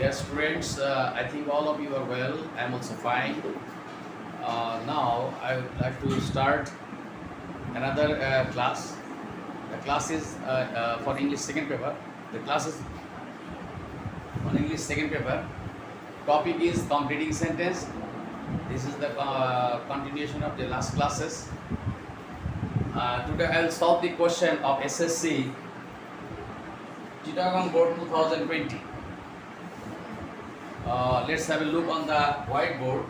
Dear students, I think all of you are well. I'm also fine. Now I would like to start another class. The class is for English second paper. The class is on English second paper. Topic is completing sentence. This is the continuation of the last classes. Today I will solve the question of SSC Chittagong Board 2020. Let's have a look on the whiteboard.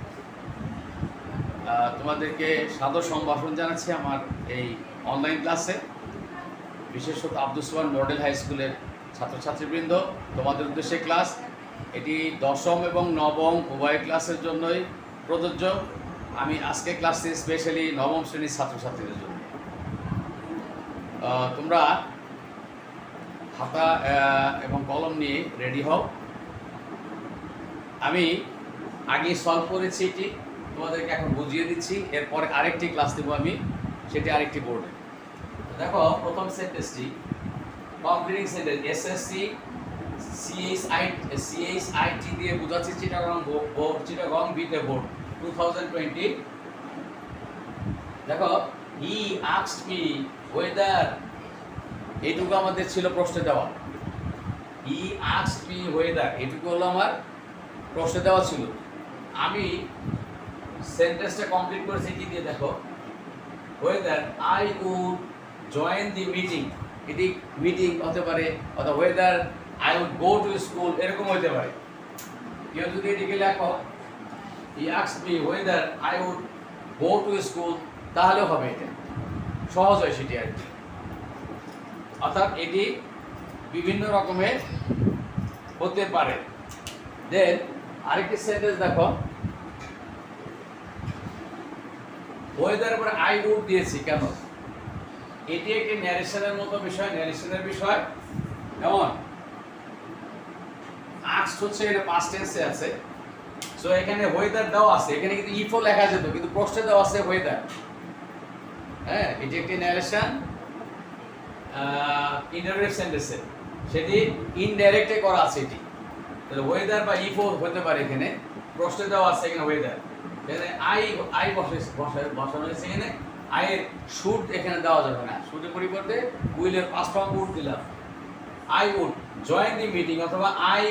তোমাদেরকে সাদর সম্ভাষণ জানাচ্ছি আমার এই online ক্লাসে, বিশেষত Abdus Sobhan model high স্কুলের ছাত্রছাত্রীবৃন্দ। তোমাদের উদ্দেশ্যে ক্লাস এটি দশম এবং নবম উভয় ক্লাসের জন্যই প্রযোজ্য। আমি আজকে ক্লাসটি স্পেশালি নবম শ্রেণীর ছাত্রছাত্রীদের জন্য। তোমরা খাতা এবং কলম নিয়ে রেডি হও। আমি আগে সলভ করেছি, এটি তোমাদেরকে এখন বুঝিয়ে দিচ্ছি। এরপরে আরেকটি ক্লাস দেবো আমি, সেটি আরেকটি বোর্ডে। দেখো প্রথম সেন্টেন্সটি কমপ্লিটিং সেন্টেন্স এসএসসি সিএইচআইটি দিয়ে বোঝাচ্ছি চিটাগং বিতে বোর্ড 2020। দেখো হি আস্কড মি ওয়েদার, এইটুকু আমাদের ছিল প্রশ্নে দেওয়া। হি আস্কড মি ওয়েদার, এইটুকু হলো আমার প্রশ্নে দেওয়া ছিল। আমি সেন্টেন্সটা কমপ্লিট করেছি কি দিয়ে, দেখো whether I would join the meeting. এটি মিটিং হতে পারে, অথবা whether I would go to school, এরকম হতে পারে। কেউ যদি এটিকে লেখো he asked me whether I would go to school, তাহলেও হবে। এটা সহজ হয় সেটি আর কি। অর্থাৎ এটি বিভিন্ন রকমের হতে পারে। দেন আরেকটি সেন্টেন্স দেখো, ওয়েদার পরে আই উড দিয়েছি কেন? এটি একটি ন্যারেশনের মতো বিষয়, ন্যারেশনের বিষয়। যেমন আস্কড হচ্ছে এটা পাস্ট টেন্সে আছে, সো এখানে ওয়েদার দেওয়া আছে, এখানে কিন্তু ইফও লেখা যেত, কিন্তু প্রশ্নে দেওয়া আছে ওয়েদার। হ্যাঁ, এটি একটি ন্যারেশন ইন্টারোগেটিভ সেন্টেন্সে, সেটি ইনডাইরেক্টে করা আছে। এটি ওয়েদার বা ইফও হতে পারে। এখানে প্রশ্নে দেওয়া আছে এখানে ওয়েদার, এখানে আই বসানো হয়েছে। এখানে আইয়ের শুড এখানে দেওয়া যাবে না, শুডের পরিবর্তে উইলের পাস্ট ফর্ম উড দিলাম। I would join the meeting অথবা I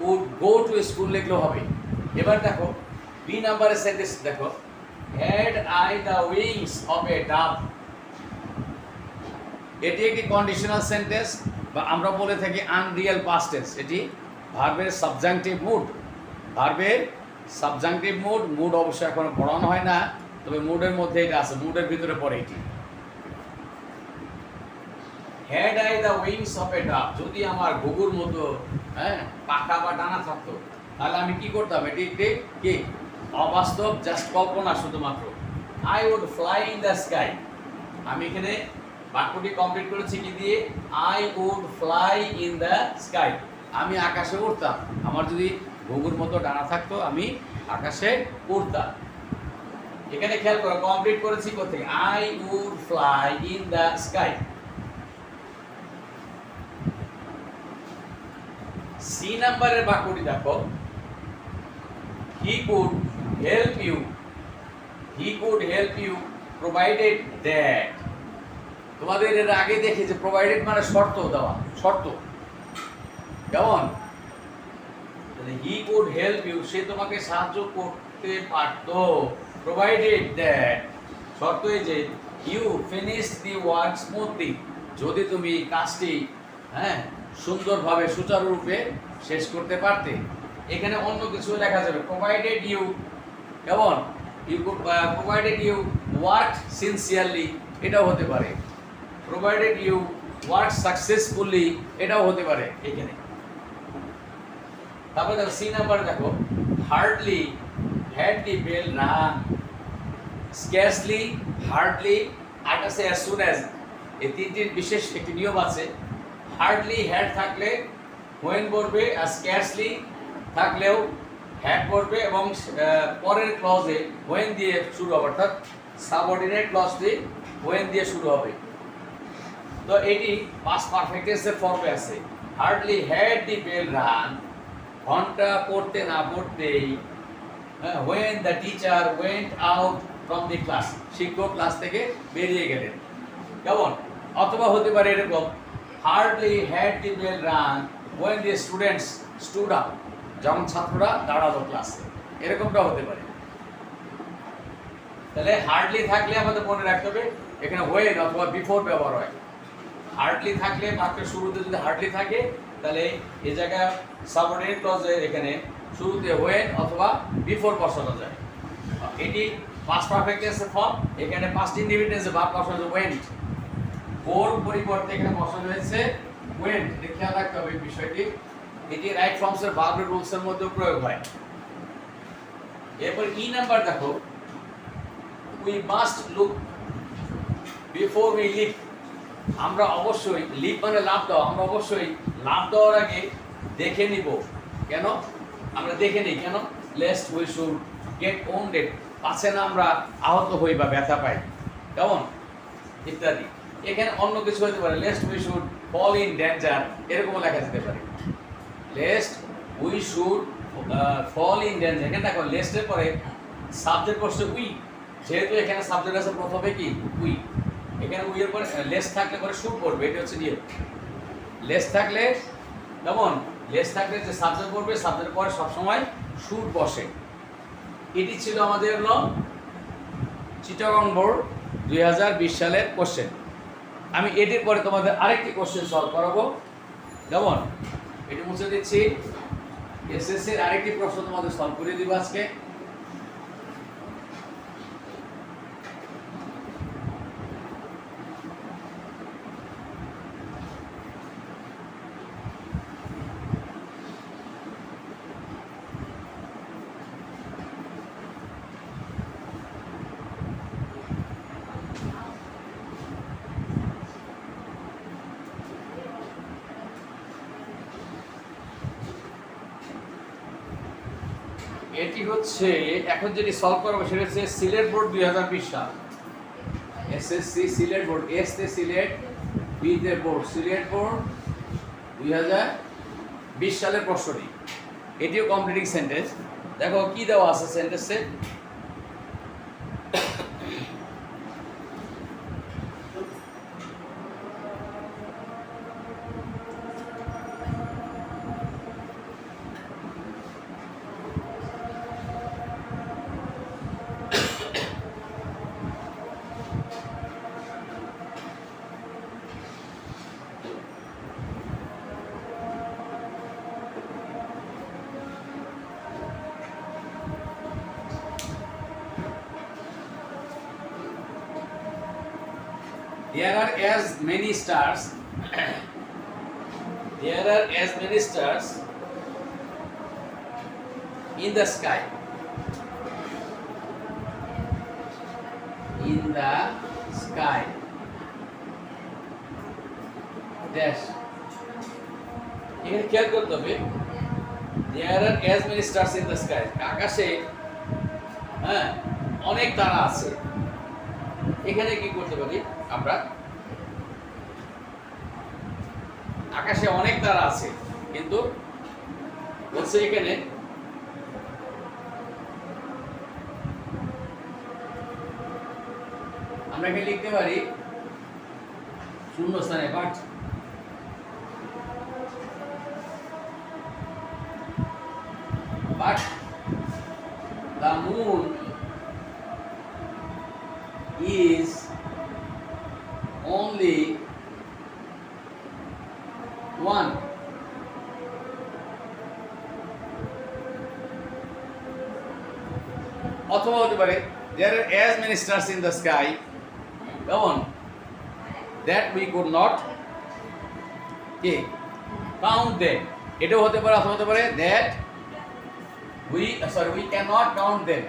would go to school লিখলেও হবে। এবার দেখো বি নাম্বারের সেন্টেন্স দেখো, had I the wings of a dove. এটি একটি কন্ডিশনাল সেন্টেন্স, বা আমরা বলে থাকি আনরিয়াল পাস্ট টেন্স। এটি ভার্বের সাবজাংটিভ মুড, ভার্বের সাবজাংটিভ মুড। মুড অবশ্যই এখনো পড়ানো হয় না, তবে মুডের মধ্যে এটা আছে, মুডের ভিতরে পড়ে এটি। Had I the wings of a Dove, যদি আমার ঘুঘুর মতো পাখা বা ডানা থাকতো, তাহলে আমি কি করতাম? এটি একটি কি অবাস্তব, জাস্ট কল্পনা শুধুমাত্র। I would fly in the sky. আমি এখানে বাক্যটি কমপ্লিট করেছি কি দিয়ে? I would fly in the sky, আমি আকাশে উড়তাম। আমার যদি ঘুঘুর মতো ডানা থাকতো, আমি আকাশে উড়তাম। এখানে খেয়াল করো কমপ্লিট করেছি কোথায়? I would fly in the sky. C নাম্বারের বাক্যটি দেখো, he could help you, he could help you provided that. তোমাদের এর আগে দেখি যে প্রোভাইডেড মানে শর্ত দেওয়া, শর্ত। কেমন? হি কুড হেল্প ইউ, সে তোমাকে সাহায্য করতে পারত। প্রোভাইডেড দ্যাট, শর্ত এই যে you finish the work smoothly, যদি তুমি কাজটি সুন্দরভাবে সুচারুরূপে শেষ করতে পারতে। এখানে অন্য কিছু লেখা যাবে, প্রোভাইডেড ইউ, কেমন? You could provided you work sincerely, এটাও হতে পারে। প্রোভাইডেড ইউ ওয়ার্ক সাকসেসফুলি, এটাও হতে পারে এখানে। তারপরে দেখো সি নাম্বার দেখো, hardly had the bell ran, scarcely, hardly, আর আছে অ্যাজ সুন অ্যাজ। এই তিনটির বিশেষ একটি নিয়ম আছে। হার্ডলি হ্যাড থাকলে হোয়েন পড়বে, আর স্ক্যারসলি থাকলেও হ্যাড পড়বে, এবং পরের ক্লজে হোয়েন দিয়ে শুরু হবে, অর্থাৎ সাবঅর্ডিনেট ক্লজটি হোয়েন দিয়ে শুরু হবে। তো এটি পাস্ট পারফেক্ট টেন্সের ফর্মে আছে। Hardly had the bell ran ঘন্টা পড়তে না পড়তেই when the teacher went out from the class, শিক্ষক ক্লাস থেকে বেরিয়ে গেলেন। কেমন? অথবা হতে পারে এরকম, hardly had the bell rung when the students stood up, যখন ছাত্ররা দাঁড়ালো ক্লাসে, এরকমটা হতে পারে। তাহলে হার্ডলি থাকলে আমাদের মনে রাখতে হবে এখানে when অথবা বিফোর ব্যবহার হয়। হার্ডলি থাকলে বাক্যের শুরুতে যদি হার্ডলি থাকে তাহলে এই জায়গায় সাবঅর্ডিনেট ক্লজে এখানে শুরুতে when অথবা বিফোর বসানো যায়। এটি পাস্ট পারফেক্ট টেন্সের ফর্ম, এখানে পাস্ট ইনডিফিনিট টেন্সে ভার্ব বসানো went, ওর পরিবর্তে এখানে বসানো হয়েছে went। এটা খেয়াল রাখতে হবে বিষয়টি, এটি রাইট ফর্মসের ভার্বের রুলসের মধ্যে প্রয়োগ হয়। এরপর ই নাম্বার দেখো, we must look before we leap, আমরা অবশ্যই লিপ মানে লাভ দেওয়া, আমরা অবশ্যই লাভ দেওয়ার আগে দেখে নিব। কেন আমরা দেখে নিই? কেন? Lest we should get wounded, পাছে না আমরা আহত হই বা ব্যথা পাই, কেমন ইত্যাদি। এখানে অন্য কিছু হতে পারে, lest we should fall in danger, এরকমও লেখা যেতে পারে। Lest we should fall in danger, এখানে দেখো লেস্টের পরে সাবজেক্ট বসছে উই, যেহেতু এখানে সাবজেক্ট আছে প্রথমে কি উই, এখানে উই এর পরে লেস থাকলে পরে শুড পড়বে, এটা হচ্ছে নিয়ম। লেস থাকলে কেমন, লেস থাকলে যে সাবজেক্ট পড়বে সাবজেক্টের পরে সবসময় শুড বসে। এটি ছিল আমাদের হলো চিটাগং বোর্ড 2020 সালের কোশ্চেন। আমি এটির পরে তোমাদের আরেকটি কোশ্চেন সলভ করাবো, কেমন? এটি মুছে দিচ্ছি। এসএসসির আরেকটি প্রশ্ন তোমাদের সলভ করে দিব আজকে। এটি হচ্ছে এখন যেটি সলভ করবো সেটা হচ্ছে সিলেট বোর্ড 2020 সাল, এসএসসি সিলেট বোর্ড, এস তে সিলেট, বি তে বোর্ড, সিলেট বোর্ড 2020 সালের প্রশ্নটি। এটিও কমপ্লিটিং সেন্টেন্স। দেখো কি দেওয়া আছে সেন্টেন্সে, there are as many stars there are as many stars in the sky dash, এখানে খেয়াল করতে হবে there are as many stars in the sky, আকাশে অনেক তারা আছে। এখানে কি করতে পারি আমরা, আকাশে অনেক তারা আছে কিন্তু বলছে এখানে আমরা এখানে লিখতে পারি শূন্যস্থানে but the moon is only one, অথবা হতে পারে there are as many stars in the sky, come on, that we could not count them, এটাও হতে পারে। অথবা হতে পারে that we cannot count them,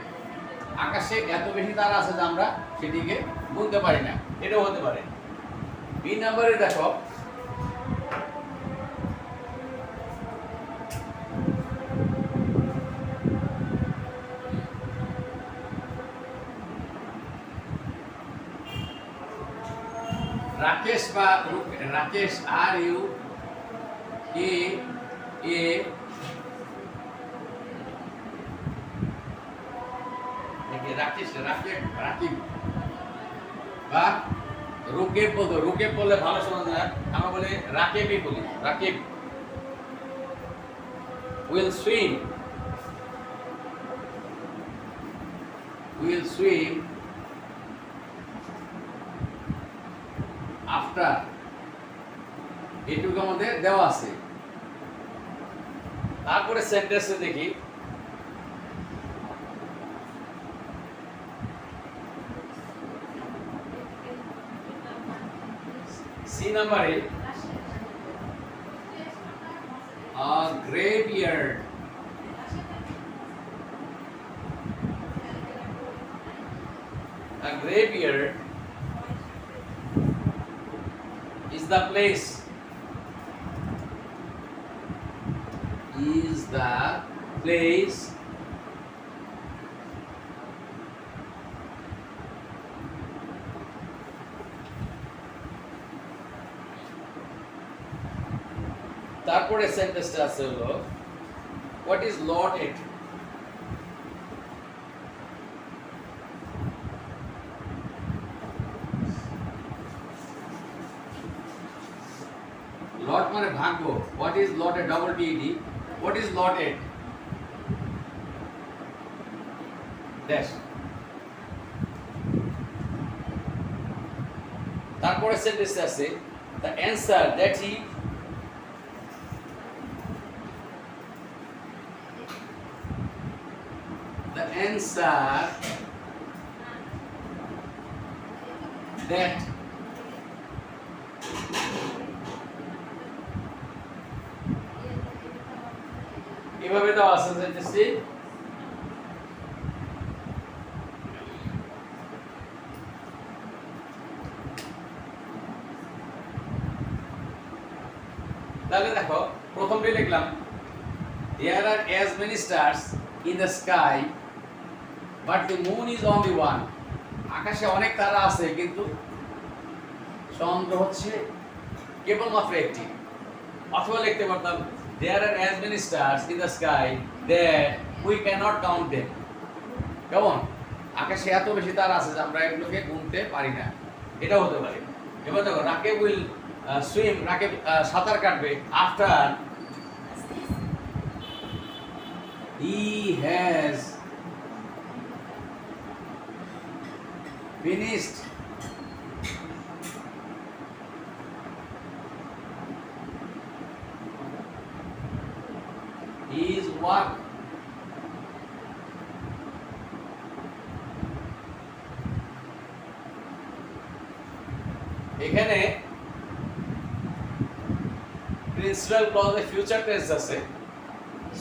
আকাশে এত বেশি তারা আছে যে আমরা সেটিকে গুনতে পারি না, এটাও হতে পারে। বি নাম্বারে দেখো, Rakesh, R-U-K-A-S-H, রাকিব রাকিব বা রুকেব বলতো, রুকেব বললে ভালো শোনা যায়, আমরা বলি রাকিবই বলি, Rakib will swim, will swim after, এটুকু আমাদের দেওয়া আছে। তারপরে সেন্টেন্সে দেখি, সি নাম্বারে a graveyard, a graveyard is the place, is the place তারপরে সেন্টেন্সটা আছে হলো what is lotted, লট মানে ভাগ্য, what is lotted, double ted, what is lotted dash, তারপরে সেন্টেন্স আছে the answer that he, the answer that এভাবে দেওয়া আছে সেন্টেন্সটি। তাহলে দেখো প্রথমটি লিখলাম there are as many stars in the sky but the moon is only one, আকাশে অনেক তারা আছে কিন্তু চন্দ্র হচ্ছে কেবলমাত্র একটি। অথবা লিখতে পারতাম there are as many stars in the sky that we cannot count them, কেমন আকাশে এত বেশি তারা আছে যে আমরা এগুলোকে গুনতে পারি না, এটাও হতে পারে। এবার দেখো রাকিব উইল সুইম, রাকিব সাঁতার কাটবে after he has finished his work, এখানে প্রিন্সিপাল ক্লজে ফিউচার টেন্স আছে,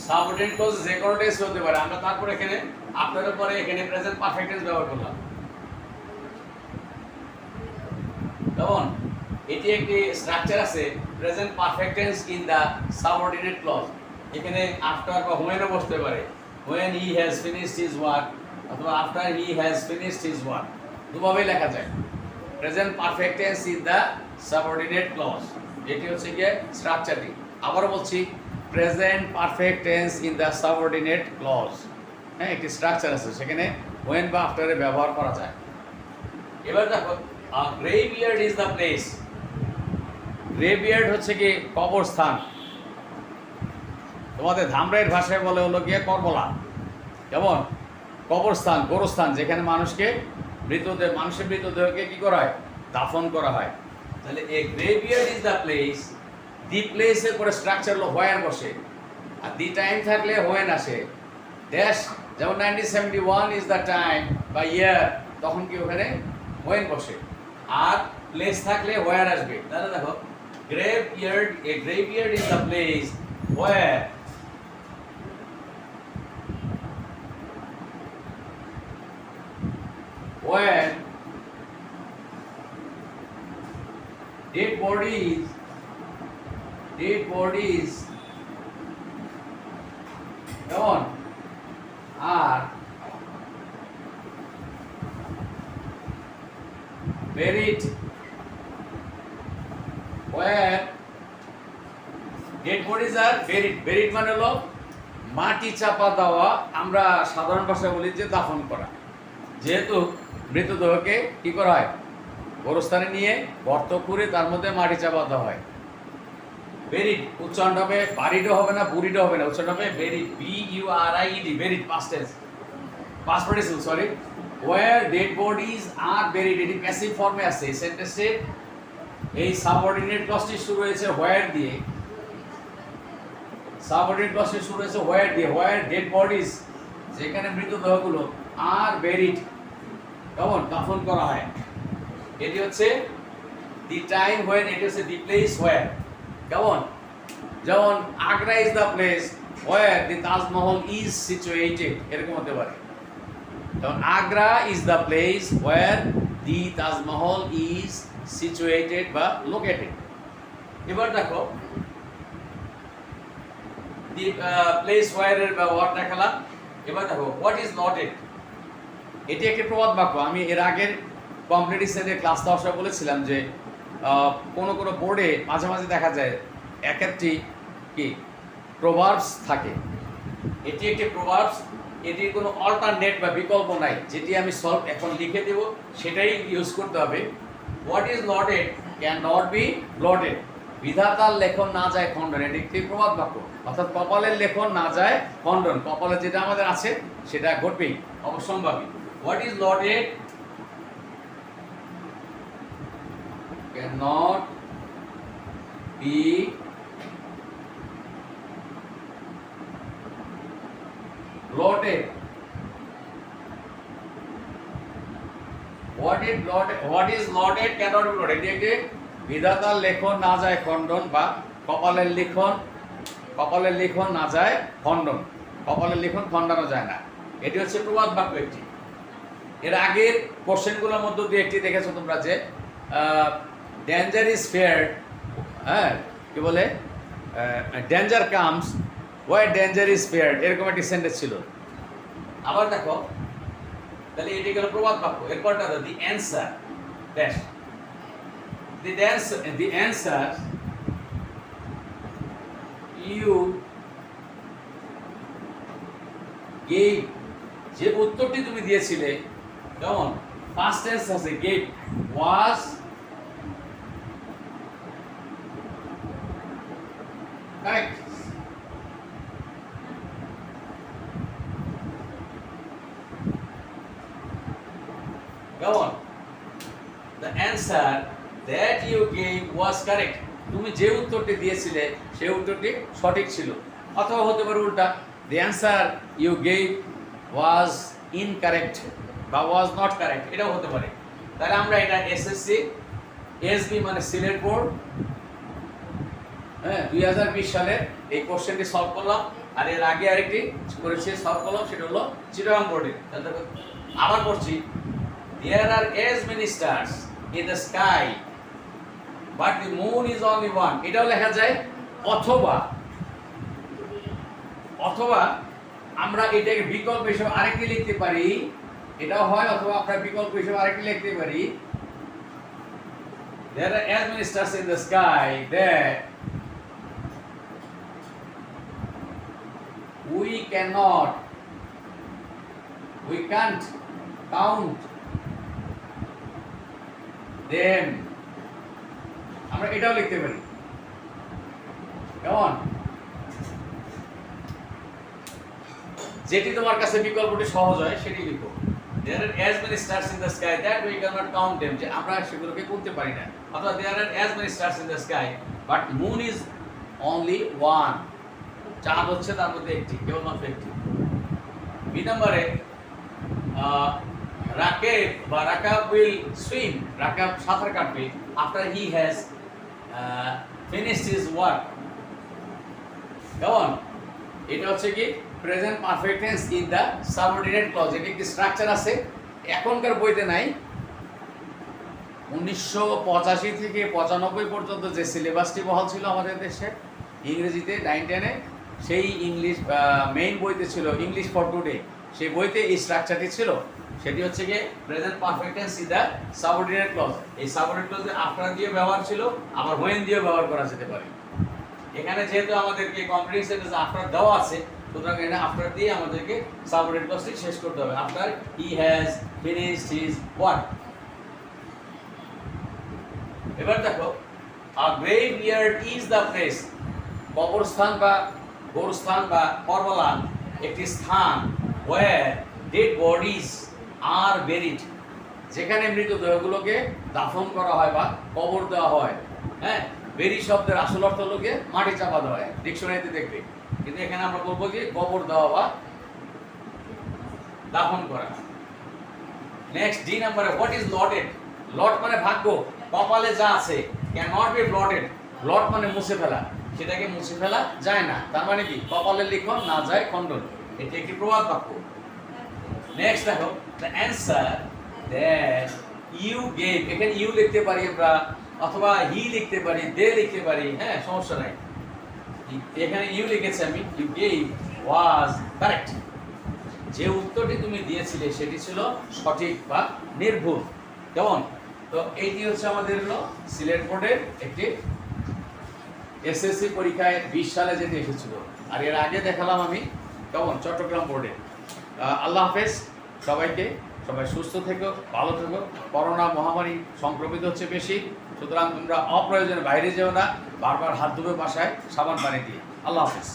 সাবঅর্ডিনেট ক্লজ যে কোনো টেন্স হতে পারে। আমরা তারপর এখানে আফটারের পরে এখানে প্রেজেন্ট পারফেক্ট টেন্স ব্যবহার করলাম। কেমন এটি একটি স্ট্রাকচার আছে present perfect tense in the subordinate clause, এখানে আফটার বা হোয়েনও বসতে পারে, when he has finished his work অথবা after he has finished his work, দুভাবেই লেখা যায়। Present perfect tense in the subordinate clause, এটি হচ্ছে গিয়ে স্ট্রাকচারটি। আবার বলছি present perfect tense in the subordinate clause, হ্যাঁ একটি স্ট্রাকচার আছে, সেখানে হোয়েন বা আফটারে ব্যবহার করা যায়। এবার দেখো graveyard is the place, graveyard হচ্ছে কি কবরস্থান, তোমাদের ধামরাইয়ের ভাষায় বলে হলো গিয়ে করবলা, কেমন কবরস্থান গোরস্থান, যেখানে মানুষকে মৃতদেহ মানুষের মৃতদেহকে কি করা হয় দাফন করা হয়। তাহলে এ গ্রেভিয়ার্ড ইজ দ্য প্লেস, দি প্লেসের পরে স্ট্রাকচার হলো হোয়ার বসে, আর দি টাইম থাকলে হোয়েন আসে, ড্যাশ যেমন 1971 ইজ দ্য টাইম বা ইয়ার, তখন কি ওখানে হোয়েন বসে, আর প্লেস থাকলে হোয়ার আসবে। তাহলে দেখো graveyard, A graveyard is the place where when dead bodies on are buried, where dead bodies are buried মানে হলো মাটি চাপা দেওয়া, আমরা সাধারণ ভাষায় বলি যে দাফন করা। যেহেতু মৃতদেহকে কি করা হয়, গোরস্থানে নিয়ে গর্ত করে তার মধ্যে মাটি চাপা দেওয়া হয়। বেরিড উচ্চারণ হবে, বারিডও হবে না, বুরিডও হবে না, উচ্চারণ হবে buried, BURIED, buried past tense, past participle sorry. Where dead bodies are buried, এটি প্যাসিভ ফর্মে আছে। এই সেন্টেন্সে এই সাবঅর্ডিনেট ক্লজটি শুরু হয়েছে হোয়ার দিয়ে, সাবঅর্ডিনেট ক্লজটি শুরু হয়েছে হোয়ার দিয়ে, হোয়ার ডেড বডিজ, যেখানে মৃতদেহগুলো আর বেরিড কেমন দাফন করা হয়। এটি হচ্ছে দি টাইম হোয়েন, এটি হচ্ছে দি প্লেস হোয়ার, কেমন যেমন Agra is the place where the Taj Mahal is situated, এরকম হতে পারে। যেমন Agra is the place where the Taj Mahal is situated বা লোকেটেড। এবার দেখো দি প্লেস হোয়ারের ব্যবহার দেখালাম। এবার দেখো হোয়াট ইজ নটেড, এটি একটি প্রবাদ বাক্য। আমি এর আগের কম্পিটিশনে ক্লাস দশটা বলেছিলাম যে কোনো কোনো বোর্ডে মাঝে মাঝে দেখা যায় এক একটি কি প্রভার্বস থাকে। এটি একটি প্রভার্বস, এটির কোনো অল্টারনেট বা বিকল্প নাই, যেটি আমি সলভ এখন লিখে দেব সেটাই ইউজ করতে হবে। What is noted can not be blotted, বিধাতার লেখন না যায় খণ্ডন, এটি একটি প্রবাদ বাক্য। অর্থাৎ কপালের লেখন না যায় খণ্ডন, কপালে যেটা আমাদের আছে সেটা ঘটবেই অবশ্যম্ভাবী। What is noted cannot be blotted. What is blotted cannot be blotted, এটি একটি বিধাতার লেখন না যায় খণ্ডন বা কপালের লিখন না যায় খণ্ডন, কপালের লিখন খণ্ডানো যায় না। এটি হচ্ছে প্রবাদ বাক্য একটি। এর আগের কোশ্চেনগুলোর মধ্যে দিয়ে একটি দেখেছো তোমরা যে ডেঞ্জার ইজ ফেয়ার্ড, হ্যাঁ কি বলে, danger comes where danger is feared, এরকম একটি সেন্টেন্স ছিল। আবার দেখো তাহলে এটি গেল প্রবাদ বাক্য। এরপরটা the answer dash, the answer you gave, যে উত্তরটি তুমি দিয়েছিলে, কেমন পাস্ট টেন্স আছে, gave was correct. Go on. The answer that you gave was correct. তুমি যে উত্তরটি দিয়েছিলে সেই উত্তরটি সঠিক ছিল। অথবা হতে পারে উল্টা, the answer you gave was incorrect বা was not correct, এটাও হতে পারে। তাহলে আমরা এটা এসএসসি এসবি মানে সিলেট বোর্ড 2020 সালে এই কোশ্চেনটি সলভ করলাম। আর এর আগে আরেকটি করেছি সলভ করলাম, সেটা হলো চিটাগাং বোর্ডে। আবার পড়ছি, there are as many stars in the sky but the moon is only one, এটাও লেখা যায় অথবা আমরা এটাকে বিকল্প হিসেবে আরেকটি লিখতে পারি, এটাও হয়। অথবা আমরা বিকল্প হিসেবে আরেকটি লিখতে পারি, there are as many stars in the sky that we can't count them, আমরা এটাও লিখতে পারি। কেমন, যেটি তোমার কাছে বিকল্পটি সহজ হয় সেটি লিখো। there are as many stars in the sky that we cannot count them, যে আমরা সেগুলোকে গুনতে পারি না। অথবা there are as many stars in the sky but moon is only one, চাঁদ হচ্ছে তার মধ্যে একটি, কেবলমাত্র একটি। বি নম্বরে রাকাব will swim, রাকাব সাঁতার কাটবে after he has finished his work। কেমন, এটা হচ্ছে কি present perfect tense in the subordinate clause. এটি একটি স্ট্রাকচার আছে, এখনকার বইতে নাই। 1985 থেকে 95 পর্যন্ত যে সিলেবাসটি বহাল ছিল আমাদের দেশে ইংরেজিতে 9-10-এ, সেই ইংলিশ মেইন বইতে ছিল ইংলিশ ফর টুডে, সেই বইতে এই স্ট্রাকচারটি ছিল। সেটি হচ্ছে গিয়ে present perfect tense in the subordinate clause. এই সাবঅর্ডিনেট ক্লজে আফটার দিয়ে ব্যবহার ছিল, আবার হোয়েন দিয়ে ব্যবহার করা যেতে পারে। এখানে যেহেতু আমাদেরকে কমপ্লিট সেন্টেন্স আফটার দেওয়া আছে, সুতরাং এখানে আফটার দিয়ে আমাদেরকে সাবঅর্ডিনেট ক্লজটি শেষ করতে হবে। After he has finished his work. এবার দেখো, a graveyard is the place. কবরস্থান বা গোরস্থান বা কর্মলান একটি স্থান, where dead bodies are buried, যেখানে মৃতদেহগুলোকে দাফন করা হয় বা কবর দেওয়া হয়। হ্যাঁ, বেরি শব্দের আসল অর্থ লোকে মাটি চাপা দেওয়া হয়, ডিকশনারিতে দেখবে, কিন্তু এখানে আমরা বলবো কি কবর দেওয়া বা দাফন করা। নেক্সট ডি নাম্বারে, হোয়াট ইজ লটেড? লট মানে ভাগ্য, কপালে যা আছে। Can not be blotted. Blot মানে মুছে ফেলা, সেটাকে মুছে ফেলা যায় না। তার মানে কি কপালের লিখন না যায় খণ্ডন। এটি একটি প্রবাদ বাক্য। নেক্সট দেখো, the answer that you gave, এখানে ইউ লিখতে পারি আমরা, অথবা হি লিখতে পারি, দে লিখতে পারি, হ্যাঁ সমস্যা নাই। এখানে ইউ লিখেছি আমি, ইউ গেভ ওয়াজ কারেক্ট। যে উত্তরটি তুমি দিয়েছিলে সেটি ছিল সঠিক বা নির্ভুল। কেমন? তো এইটি হচ্ছে আমাদের হলো সিলেট বোর্ডের একটি এসএসসি পরীক্ষায় 20 সালে যেটি এসেছিল, আর এর আগে দেখালাম আমি কেমন চট্টগ্রাম বোর্ডে। আল্লাহ হাফেজ সবাইকে, সবাই সুস্থ থেকো, ভালো থেকো। করোনা মহামারী সংক্রমিত হচ্ছে বেশি, সুতরাং তোমরা অপ্রয়োজনে বাইরে যেও না, বারবার হাত ধুবে বাসায় সাবান পানি দিয়ে। আল্লাহ হাফেজ।